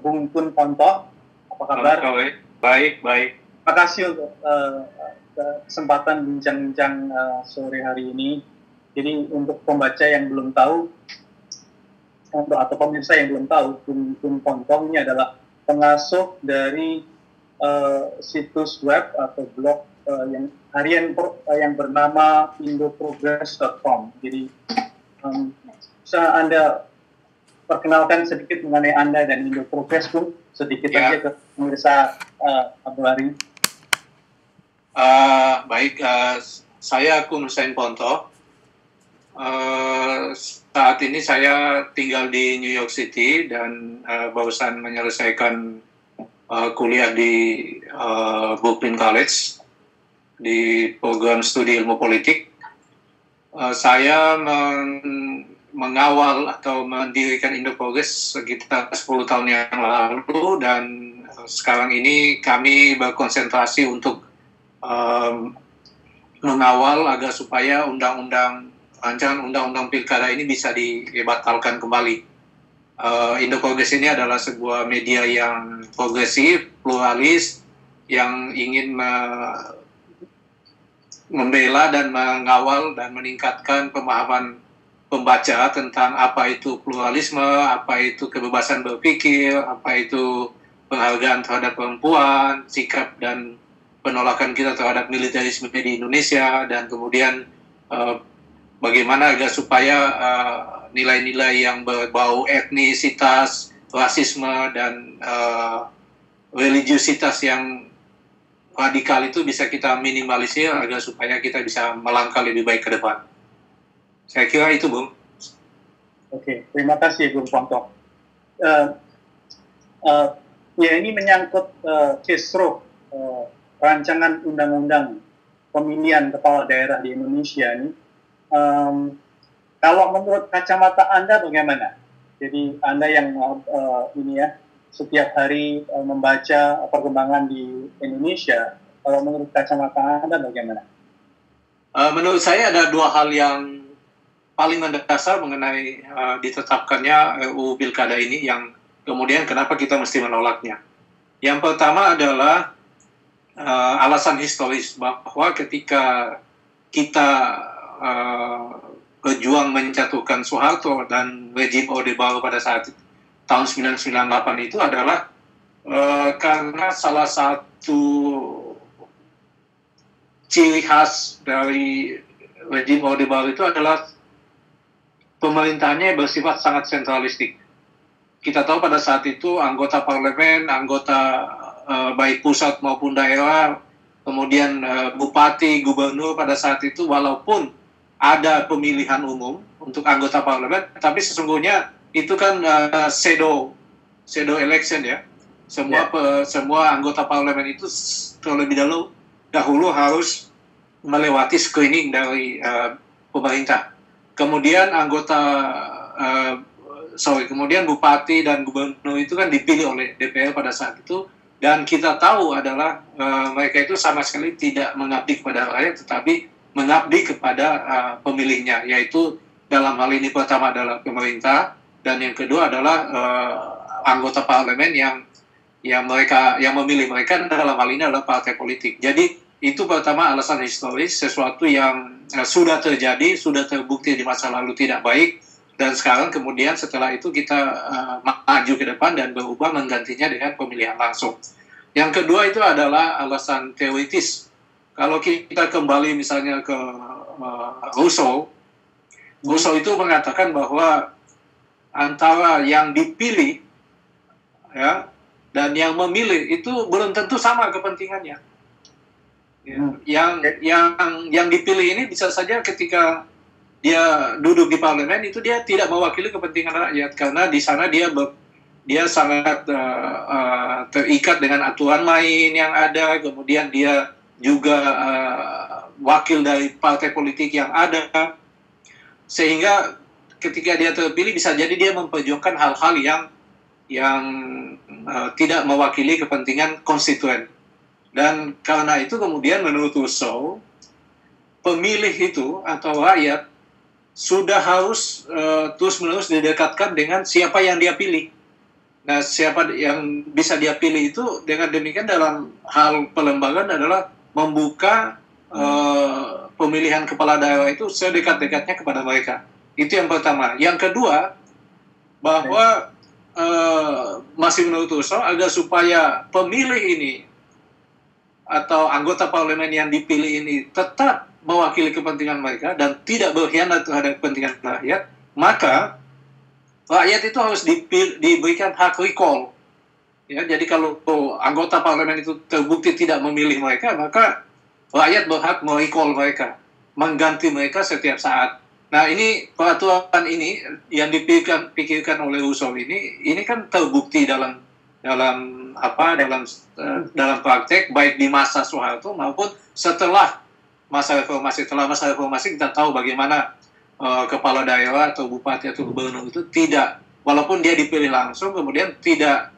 Bung Kun Ponto, apa kabar? Baik, baik. Terima kasih untuk kesempatan bincang-bincang sore hari ini. Jadi untuk pembaca yang belum tahu, atau pemirsa yang belum tahu, Bung Kun Ponto ini adalah pengasuh dari situs web atau blog yang harian yang bernama indoprogress.com. Jadi bisa Anda perkenalkan sedikit mengenai Anda dan Indoprogress, Bung, sedikit aja ke pemirsa Abu Hari. Baik, saya Kun Hussein Ponto. Saat ini saya tinggal di New York City dan barusan menyelesaikan kuliah di Brooklyn College di program studi ilmu politik. Saya mengawal atau mendirikan Indoprogress sekitar 10 tahun yang lalu, dan sekarang ini kami berkonsentrasi untuk mengawal agar supaya rancangan undang-undang pilkada ini bisa dibatalkan kembali. Indoprogress ini adalah sebuah media yang progresif, pluralis, yang ingin membela dan mengawal dan meningkatkan pemahaman pembaca tentang apa itu pluralisme, apa itu kebebasan berpikir, apa itu penghargaan terhadap perempuan, sikap dan penolakan kita terhadap militerisme di Indonesia, dan kemudian bagaimana agar supaya nilai-nilai yang berbau etnisitas, rasisme, dan religiusitas yang radikal itu bisa kita minimalisir agar supaya kita bisa melangkah lebih baik ke depan. Saya kira itu, Bung. Oke, terima kasih, Bung Ponto. Ya, ini menyangkut kisruh rancangan undang-undang pemilihan kepala daerah di Indonesia ini. Kalau menurut kacamata Anda bagaimana? Jadi Anda yang setiap hari membaca perkembangan di Indonesia, kalau menurut kacamata Anda bagaimana? Menurut saya ada dua hal yang paling mendasar mengenai ditetapkannya RUU Pilkada ini, yang kemudian kenapa kita mesti menolaknya. Yang pertama adalah alasan historis, bahwa ketika kita berjuang menjatuhkan Soeharto dan rejim Orde Baru pada saat tahun 1998 itu adalah karena salah satu ciri khas dari rejim Orde Baru itu adalah pemerintahnya bersifat sangat sentralistik. Kita tahu pada saat itu anggota parlemen, anggota baik pusat maupun daerah, kemudian bupati, gubernur pada saat itu, walaupun ada pemilihan umum untuk anggota parlemen, tapi sesungguhnya itu kan pseudo election ya. Semua anggota parlemen itu terlebih dahulu harus melewati screening dari pemerintah. Kemudian kemudian bupati dan gubernur itu kan dipilih oleh DPR pada saat itu, dan kita tahu adalah mereka itu sama sekali tidak mengabdi kepada rakyat, tetapi mengabdi kepada pemilihnya, yaitu dalam hal ini pertama adalah pemerintah, dan yang kedua adalah anggota parlemen yang memilih mereka dalam hal ini adalah partai politik. Jadi itu pertama alasan historis, sesuatu yang sudah terjadi, sudah terbukti di masa lalu tidak baik, dan sekarang kemudian setelah itu kita maju ke depan dan berubah menggantinya dengan pemilihan langsung. Yang kedua itu adalah alasan teoritis. Kalau kita kembali misalnya ke Rousseau itu mengatakan bahwa antara yang dipilih ya dan yang memilih itu belum tentu sama kepentingannya. Yang dipilih ini bisa saja ketika dia duduk di parlemen itu dia tidak mewakili kepentingan rakyat, karena di sana dia sangat terikat dengan aturan main yang ada, kemudian dia juga wakil dari partai politik yang ada, sehingga ketika dia terpilih bisa jadi dia memperjuangkan hal-hal yang tidak mewakili kepentingan konstituen. Dan karena itu kemudian menurut Rousseau, pemilih itu atau rakyat sudah harus terus-menerus didekatkan dengan siapa yang dia pilih. Nah, siapa yang bisa dia pilih itu dengan demikian dalam hal pelembagaan adalah membuka pemilihan kepala daerah itu sedekat-dekatnya kepada mereka. Itu yang pertama. Yang kedua, bahwa masih menurut Uso agar supaya pemilih ini atau anggota parlemen yang dipilih ini tetap mewakili kepentingan mereka dan tidak berkhianat terhadap kepentingan rakyat, maka rakyat itu harus diberikan hak recall. Ya, jadi kalau anggota parlemen itu terbukti tidak memilih mereka, maka rakyat berhak merecall mereka, mengganti mereka setiap saat. Nah, ini peraturan ini yang dipikirkan oleh Uso ini kan terbukti dalam praktek baik di masa Soeharto maupun setelah masa reformasi. Setelah masa reformasi kita tahu bagaimana kepala daerah atau bupati atau gubernur itu tidak, walaupun dia dipilih langsung, kemudian tidak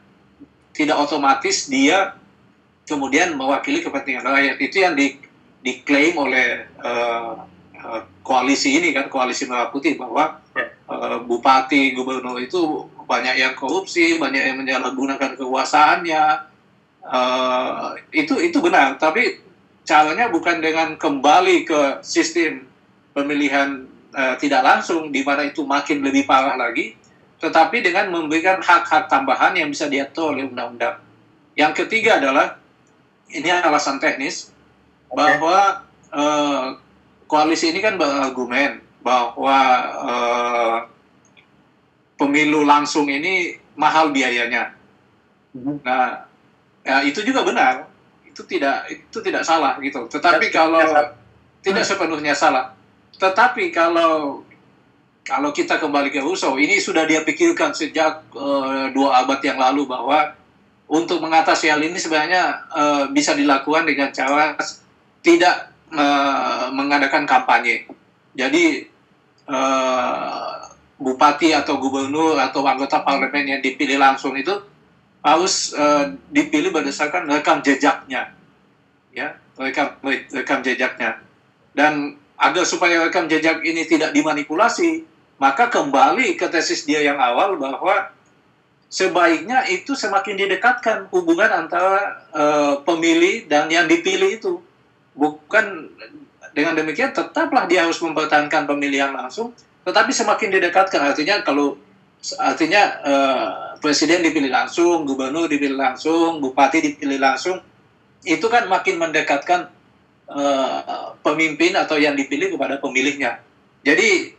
otomatis dia kemudian mewakili kepentingan rakyat. Itu yang diklaim oleh koalisi ini kan, koalisi Merah Putih, bahwa bupati, gubernur itu banyak yang korupsi, banyak yang menyalahgunakan kekuasaannya. Itu benar, tapi caranya bukan dengan kembali ke sistem pemilihan tidak langsung, di mana itu makin lebih parah lagi, tetapi dengan memberikan hak-hak tambahan yang bisa diatur oleh undang-undang. Yang ketiga adalah, ini alasan teknis, bahwa koalisi ini kan berargumen bahwa pemilu langsung ini mahal biayanya. Nah, ya, itu juga benar, itu tidak salah gitu. Tetapi tidak sepenuhnya salah. Tetapi kalau kita kembali ke Uso, ini sudah dia pikirkan sejak 2 abad yang lalu, bahwa untuk mengatasi hal ini sebenarnya bisa dilakukan dengan cara tidak mengadakan kampanye. Jadi bupati atau gubernur atau anggota parlemen yang dipilih langsung itu harus dipilih berdasarkan rekam jejaknya, ya, rekam jejaknya. Dan agar supaya rekam jejak ini tidak dimanipulasi, maka kembali ke tesis dia yang awal, bahwa sebaiknya itu semakin didekatkan hubungan antara pemilih dan yang dipilih itu. Bukan dengan demikian tetaplah dia harus mempertahankan pemilihan langsung, tetapi semakin didekatkan. Artinya presiden dipilih langsung, gubernur dipilih langsung, bupati dipilih langsung, itu kan makin mendekatkan pemimpin atau yang dipilih kepada pemilihnya. Jadi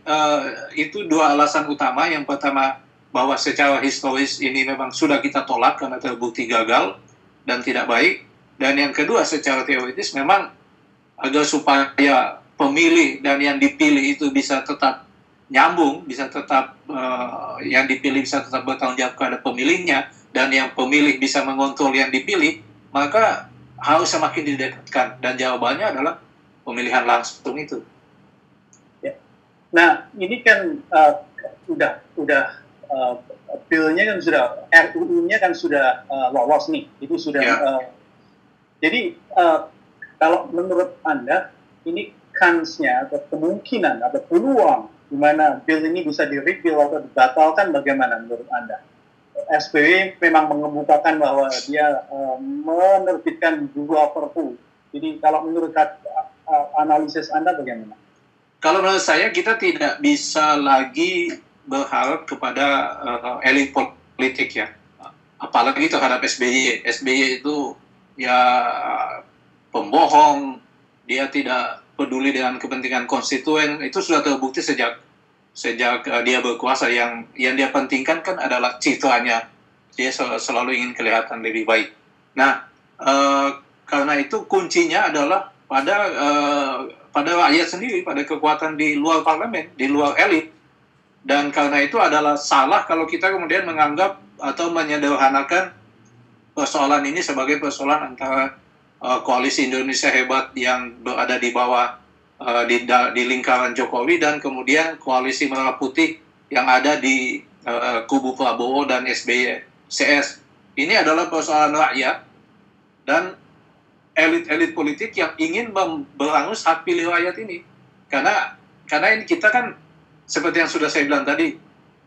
itu 2 alasan utama. Yang pertama, bahwa secara historis ini memang sudah kita tolak karena terbukti gagal dan tidak baik. Dan yang kedua, secara teoritis memang agar supaya pemilih dan yang dipilih itu bisa tetap nyambung, bisa tetap yang dipilih bisa tetap bertanggung jawab kepada pemilihnya, dan yang pemilih bisa mengontrol yang dipilih, maka harus semakin didekatkan. Dan jawabannya adalah pemilihan langsung itu. Ya. Nah, ini kan udah bill-nya kan sudah, RUU-nya kan sudah lolos nih, itu sudah. Jadi kalau menurut Anda, ini kansnya atau kemungkinan atau peluang di mana bill ini bisa di-repeal atau dibatalkan, bagaimana menurut Anda? SBY memang mengemukakan bahwa dia menerbitkan 2 perpu. Jadi kalau menurut analisis Anda bagaimana? Kalau menurut saya, kita tidak bisa lagi berharap kepada elit politik, ya. Apalagi terhadap SBY. SBY itu ya pembohong, dia tidak peduli dengan kepentingan konstituen. Itu sudah terbukti sejak dia berkuasa. Yang dia pentingkan kan adalah citranya. Dia selalu ingin kelihatan lebih baik. Nah, karena itu kuncinya adalah pada rakyat sendiri, pada kekuatan di luar parlemen, di luar elit. Dan karena itu adalah salah kalau kita kemudian menganggap atau menyederhanakan persoalan ini sebagai persoalan antara koalisi Indonesia Hebat yang berada di bawah di lingkaran Jokowi, dan kemudian koalisi Merah Putih yang ada di kubu Prabowo dan SBY CS. Ini adalah persoalan rakyat dan elit-elit politik yang ingin berangus hak pilih rakyat ini. Karena ini kita kan, seperti yang sudah saya bilang tadi,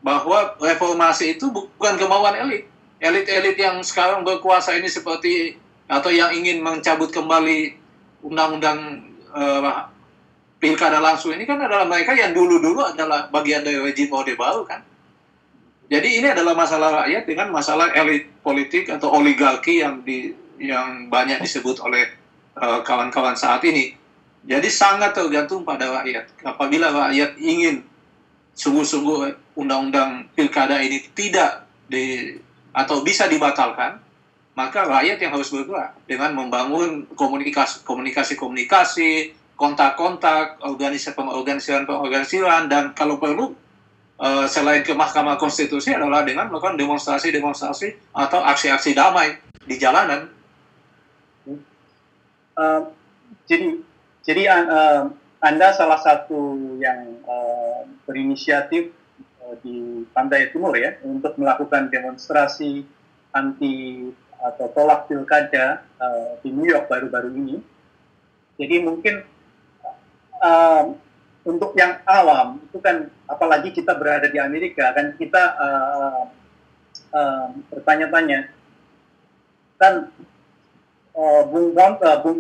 bahwa reformasi itu bukan kemauan elit, elit-elit yang sekarang berkuasa ini seperti atau yang ingin mencabut kembali undang-undang pilkada langsung ini kan adalah mereka yang dulu-dulu adalah bagian dari rejim Orde Baru kan. Jadi ini adalah masalah rakyat dengan masalah elit politik atau oligarki yang banyak disebut oleh kawan-kawan saat ini. Jadi sangat tergantung pada rakyat. Apabila rakyat ingin sungguh-sungguh undang-undang pilkada ini tidak atau bisa dibatalkan, maka rakyat yang harus bergerak dengan membangun komunikasi, kontak-kontak, pengorganisiran, dan kalau perlu selain ke Mahkamah Konstitusi adalah dengan melakukan demonstrasi atau aksi-aksi damai di jalanan. Jadi Anda salah satu yang berinisiatif di Pantai Timur ya untuk melakukan demonstrasi anti atau tolak pilkada di New York baru-baru ini. Jadi mungkin untuk yang awam itu kan, apalagi kita berada di Amerika kan, kita bertanya-tanya kan, Bung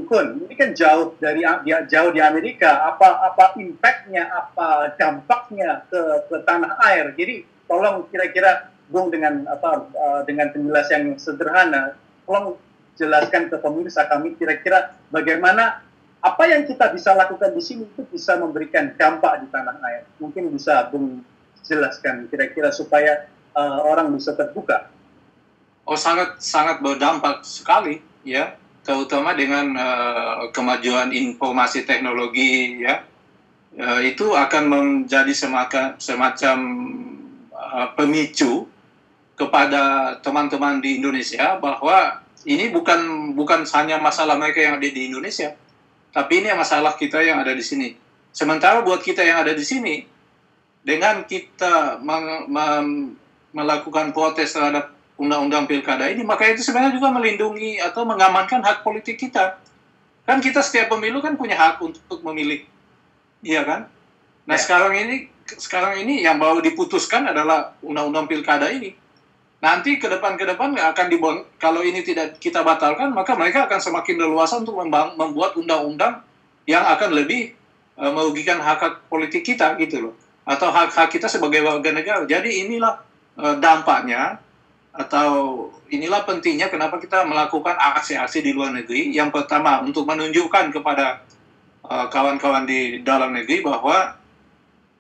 Kun ini kan jauh di Amerika, apa impactnya, apa dampaknya ke tanah air. Jadi tolong kira-kira Bung dengan penjelasan yang sederhana, tolong jelaskan ke pemirsa kami kira-kira bagaimana apa yang kita bisa lakukan di sini itu bisa memberikan dampak di tanah air. Mungkin bisa Bung jelaskan kira-kira supaya orang bisa terbuka. Oh, sangat berdampak sekali ya, terutama dengan kemajuan informasi teknologi ya. Itu akan menjadi semacam pemicu kepada teman-teman di Indonesia bahwa ini bukan hanya masalah mereka yang ada di Indonesia, tapi ini masalah kita yang ada di sini. Sementara buat kita yang ada di sini, dengan kita melakukan protes terhadap undang-undang pilkada ini, maka itu sebenarnya juga melindungi atau mengamankan hak politik kita. Kan kita setiap pemilu kan punya hak untuk memilih, iya kan? Nah ya. Sekarang ini yang baru diputuskan adalah undang-undang pilkada ini. Nanti ke depan akan kalau ini tidak kita batalkan, maka mereka akan semakin leluasa untuk membuat undang-undang yang akan lebih merugikan hak politik kita gitu loh, atau hak kita sebagai warga negara. Jadi inilah dampaknya, atau inilah pentingnya kenapa kita melakukan aksi-aksi di luar negeri. Yang pertama, untuk menunjukkan kepada kawan-kawan di dalam negeri bahwa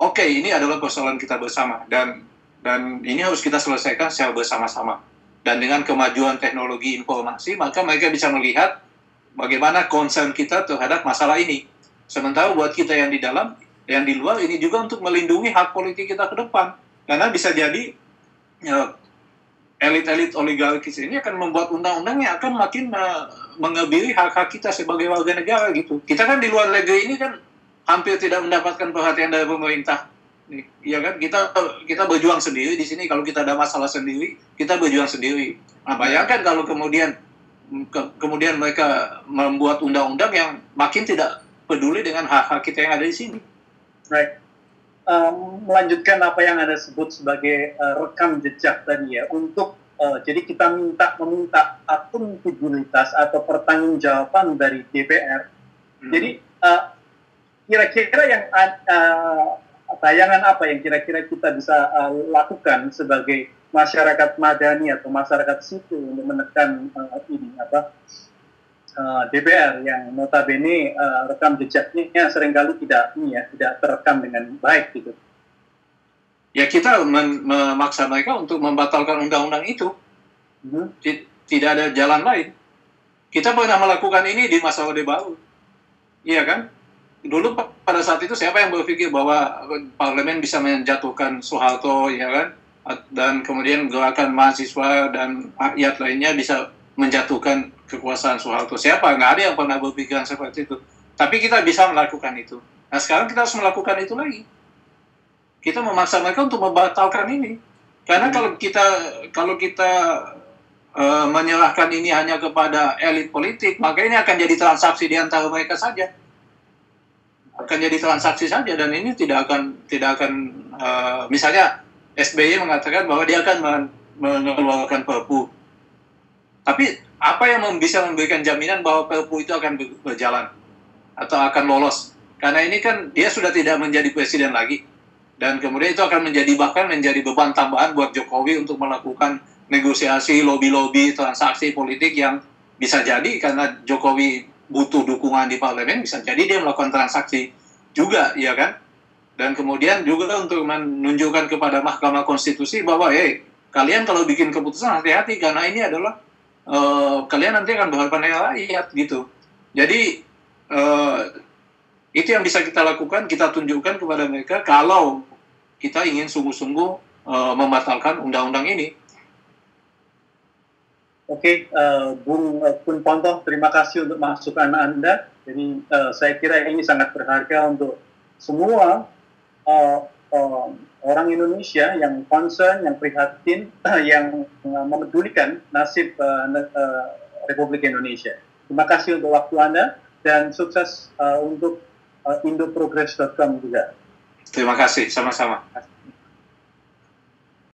oke, ini adalah persoalan kita bersama, dan ini harus kita selesaikan secara bersama-sama. Dan dengan kemajuan teknologi informasi, maka mereka bisa melihat bagaimana concern kita terhadap masalah ini. Sementara buat kita yang di dalam, yang di luar, ini juga untuk melindungi hak politik kita ke depan. Karena bisa jadi elit-elit oligarkis ini akan membuat undang-undang yang akan makin mengebiri hak-hak kita sebagai warga negara gitu. Kita kan di luar negeri ini kan hampir tidak mendapatkan perhatian dari pemerintah. Iya kan, kita berjuang sendiri di sini. Kalau kita ada masalah sendiri, kita berjuang sendiri. Nah, bayangkan kalau kemudian mereka membuat undang-undang yang makin tidak peduli dengan hak-hak kita yang ada di sini. Right. Melanjutkan apa yang Anda sebut sebagai rekam jejak tadi ya, untuk jadi kita meminta akuntabilitas atau pertanggungjawaban dari DPR. Jadi kira-kira yang tayangan apa yang kira-kira kita bisa lakukan sebagai masyarakat madani atau masyarakat sipil untuk menekan DPR yang notabene rekam jejaknya seringkali tidak terekam dengan baik gitu. Ya, kita memaksa mereka untuk membatalkan undang-undang itu. Tidak ada jalan lain. Kita pernah melakukan ini di masa Orde Baru. Iya kan? Dulu pada saat itu siapa yang berpikir bahwa parlemen bisa menjatuhkan Soeharto, ya kan? Dan kemudian gerakan mahasiswa dan rakyat lainnya bisa menjatuhkan kekuasaan Soeharto. Siapa? Nggak ada yang pernah berpikiran seperti itu. Tapi kita bisa melakukan itu. Nah, sekarang kita harus melakukan itu lagi. Kita memaksa mereka untuk membatalkan ini. Karena kalau kita menyerahkan ini hanya kepada elit politik, maka ini akan jadi transaksi di antara mereka saja. Akan jadi transaksi saja, dan ini tidak akan misalnya SBY mengatakan bahwa dia akan mengeluarkan Perpu. Tapi apa yang bisa memberikan jaminan bahwa Perpu itu akan berjalan atau akan lolos? Karena ini kan dia sudah tidak menjadi presiden lagi. Dan kemudian itu akan bahkan menjadi beban tambahan buat Jokowi untuk melakukan negosiasi, lobby-lobby, transaksi politik yang bisa jadi karena Jokowi butuh dukungan di parlemen, bisa jadi dia melakukan transaksi juga, ya kan? Dan kemudian juga untuk menunjukkan kepada Mahkamah Konstitusi bahwa, kalian kalau bikin keputusan hati-hati karena ini adalah kalian nanti akan berhadapan dengan rakyat gitu. Jadi itu yang bisa kita lakukan, kita tunjukkan kepada mereka kalau kita ingin sungguh-sungguh membatalkan undang-undang ini. Oke, Bung Ponto, terima kasih untuk masukan Anda. Jadi saya kira ini sangat berharga untuk semua orang Indonesia yang concern, yang prihatin, yang memedulikan nasib Republik Indonesia. Terima kasih untuk waktu Anda dan sukses untuk indoprogress.com juga. Terima kasih, sama-sama.